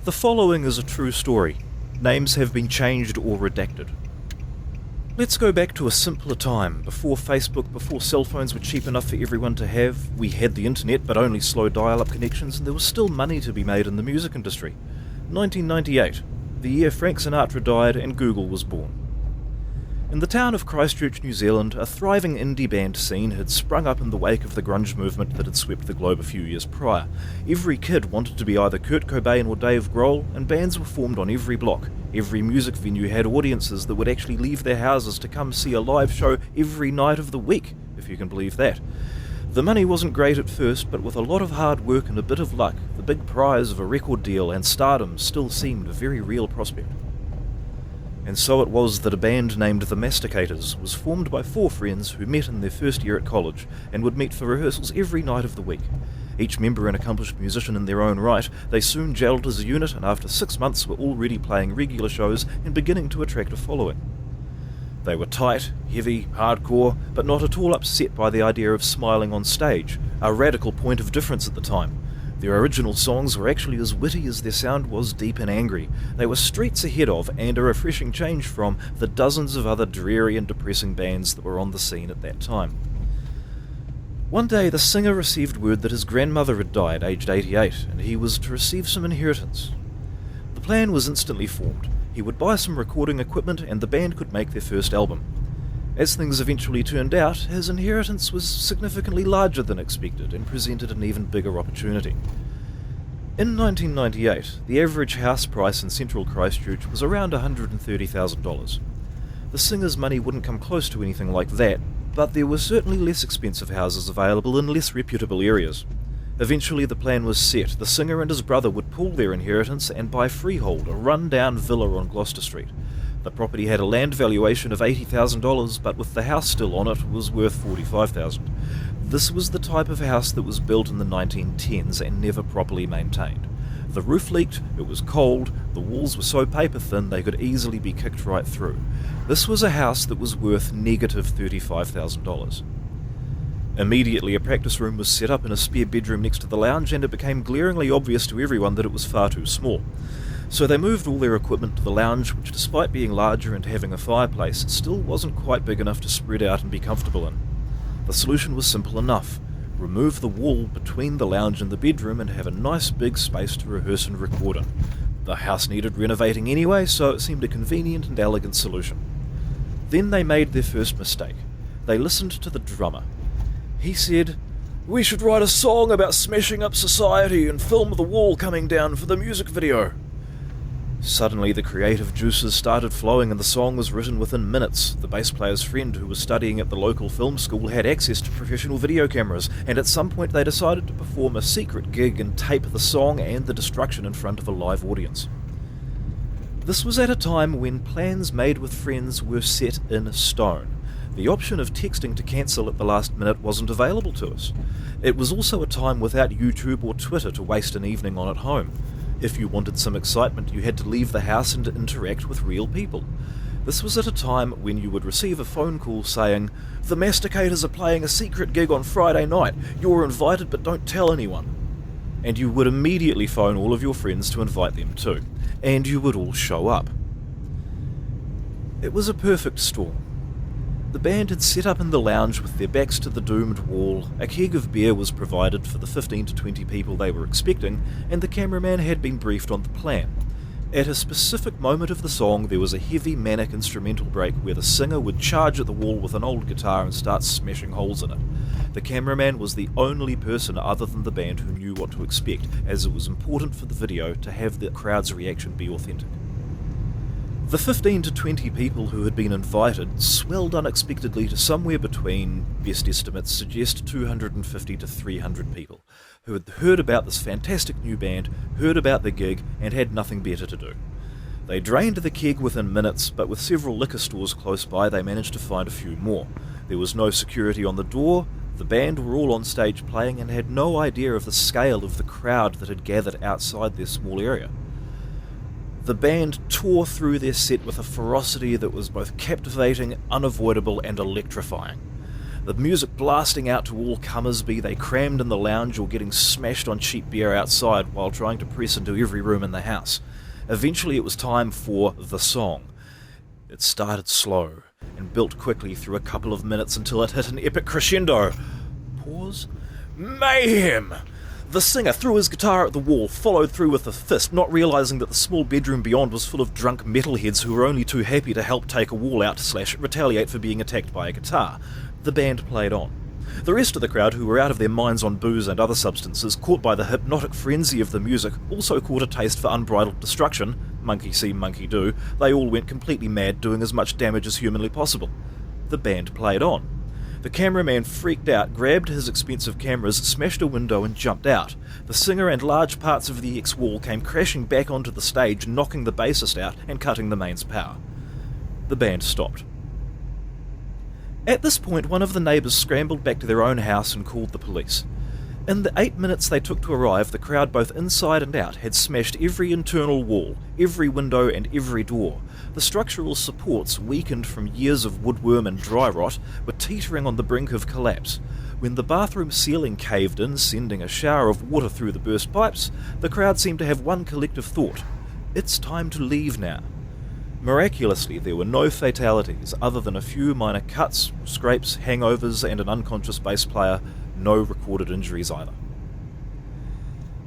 The following is a true story. Names have been changed or redacted. Let's go back to a simpler time, before Facebook, before cell phones were cheap enough for everyone to have. We had the internet, but only slow dial-up connections, and there was still money to be made in the music industry. 1998, the year Frank Sinatra died and Google was born. In the town of Christchurch, New Zealand, a thriving indie band scene had sprung up in the wake of the grunge movement that had swept the globe a few years prior. Every kid wanted to be either Kurt Cobain or Dave Grohl, and bands were formed on every block. Every music venue had audiences that would actually leave their houses to come see a live show every night of the week, if you can believe that. The money wasn't great at first, but with a lot of hard work and a bit of luck, the big prize of a record deal and stardom still seemed a very real prospect. And so it was that a band named The Masticators was formed by 4 friends who met in their first year at college and would meet for rehearsals every night of the week. Each member an accomplished musician in their own right, they soon gelled as a unit and after 6 months were already playing regular shows and beginning to attract a following. They were tight, heavy, hardcore, but not at all upset by the idea of smiling on stage, a radical point of difference at the time. Their original songs were actually as witty as their sound was deep and angry. They were streets ahead of, and a refreshing change from, the dozens of other dreary and depressing bands that were on the scene at that time. One day the singer received word that his grandmother had died, aged 88, and he was to receive some inheritance. The plan was instantly formed. He would buy some recording equipment and the band could make their first album. As things eventually turned out, his inheritance was significantly larger than expected and presented an even bigger opportunity. In 1998, the average house price in central Christchurch was around $130,000. The singer's money wouldn't come close to anything like that, but there were certainly less expensive houses available in less reputable areas. Eventually the plan was set. The singer and his brother would pool their inheritance and buy freehold, a run-down villa on Gloucester Street. The property had a land valuation of $80,000, but with the house still on it, was worth $45,000. This was the type of house that was built in the 1910s and never properly maintained. The roof leaked, it was cold, the walls were so paper thin they could easily be kicked right through. This was a house that was worth negative $35,000. Immediately a practice room was set up in a spare bedroom next to the lounge, and it became glaringly obvious to everyone that it was far too small. So they moved all their equipment to the lounge, which despite being larger and having a fireplace, still wasn't quite big enough to spread out and be comfortable in. The solution was simple enough. Remove the wall between the lounge and the bedroom and have a nice big space to rehearse and record in. The house needed renovating anyway, so it seemed a convenient and elegant solution. Then they made their first mistake. They listened to the drummer. He said, "We should write a song about smashing up society and film the wall coming down for the music video." Suddenly the creative juices started flowing and the song was written within minutes. The bass player's friend, who was studying at the local film school, had access to professional video cameras, and at some point they decided to perform a secret gig and tape the song and the destruction in front of a live audience. This was at a time when plans made with friends were set in stone. The option of texting to cancel at the last minute wasn't available to us. It was also a time without YouTube or Twitter to waste an evening on at home. If you wanted some excitement, you had to leave the house and interact with real people. This was at a time when you would receive a phone call saying, "The Masticators are playing a secret gig on Friday night. You're invited, but don't tell anyone." And you would immediately phone all of your friends to invite them too. And you would all show up. It was a perfect storm. The band had set up in the lounge with their backs to the doomed wall, a keg of beer was provided for the 15 to 20 people they were expecting, and the cameraman had been briefed on the plan. At a specific moment of the song, there was a heavy manic instrumental break where the singer would charge at the wall with an old guitar and start smashing holes in it. The cameraman was the only person other than the band who knew what to expect, as it was important for the video to have the crowd's reaction be authentic. The 15 to 20 people who had been invited swelled unexpectedly to somewhere between, best estimates suggest, 250 to 300 people, who had heard about this fantastic new band, heard about the gig, and had nothing better to do. They drained the keg within minutes, but with several liquor stores close by they managed to find a few more. There was no security on the door, the band were all on stage playing and had no idea of the scale of the crowd that had gathered outside their small area. The band tore through their set with a ferocity that was both captivating, unavoidable, and electrifying. the music blasting out to all comers, be they crammed in the lounge or getting smashed on cheap beer outside while trying to press into every room in the house. Eventually it was time for the song. It started slow and built quickly through a couple of minutes until it hit an epic crescendo. Pause. Mayhem! The singer threw his guitar at the wall, followed through with a fist, not realising that the small bedroom beyond was full of drunk metalheads who were only too happy to help take a wall out / retaliate for being attacked by a guitar. The band played on. The rest of the crowd, who were out of their minds on booze and other substances, caught by the hypnotic frenzy of the music, also caught a taste for unbridled destruction. Monkey see, monkey do. They all went completely mad, doing as much damage as humanly possible. The band played on. The cameraman freaked out, grabbed his expensive cameras, smashed a window and jumped out. The singer and large parts of the X-wall came crashing back onto the stage, knocking the bassist out and cutting the mains power. The band stopped. At this point, one of the neighbours scrambled back to their own house and called the police. In the 8 minutes they took to arrive, the crowd both inside and out had smashed every internal wall, every window and every door. The structural supports, weakened from years of woodworm and dry rot, were teetering on the brink of collapse. When the bathroom ceiling caved in, sending a shower of water through the burst pipes, the crowd seemed to have one collective thought: it's time to leave now. Miraculously, there were no fatalities, other than a few minor cuts, scrapes, hangovers and an unconscious bass player. No recorded injuries either.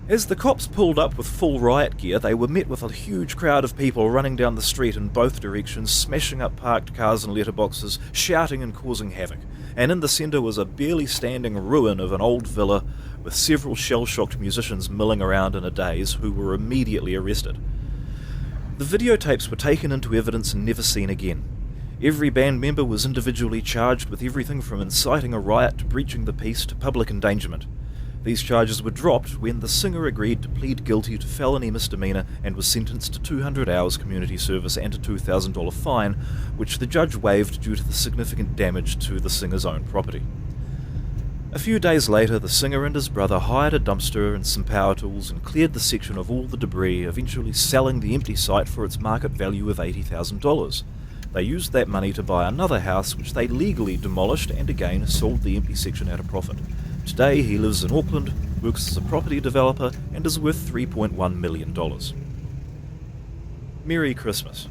As the cops pulled up with full riot gear, they were met with a huge crowd of people running down the street in both directions, smashing up parked cars and letterboxes, shouting and causing havoc. And in the centre was a barely standing ruin of an old villa with several shell-shocked musicians milling around in a daze, who were immediately arrested. The videotapes were taken into evidence and never seen again. Every band member was individually charged with everything from inciting a riot to breaching the peace to public endangerment. These charges were dropped when the singer agreed to plead guilty to felony misdemeanor and was sentenced to 200 hours community service and a $2,000 fine, which the judge waived due to the significant damage to the singer's own property. A few days later, the singer and his brother hired a dumpster and some power tools and cleared the section of all the debris, eventually selling the empty site for its market value of $80,000. They used that money to buy another house, which they legally demolished and again sold the empty section at a profit. Today he lives in Auckland, works as a property developer, and is worth $3.1 million. Merry Christmas.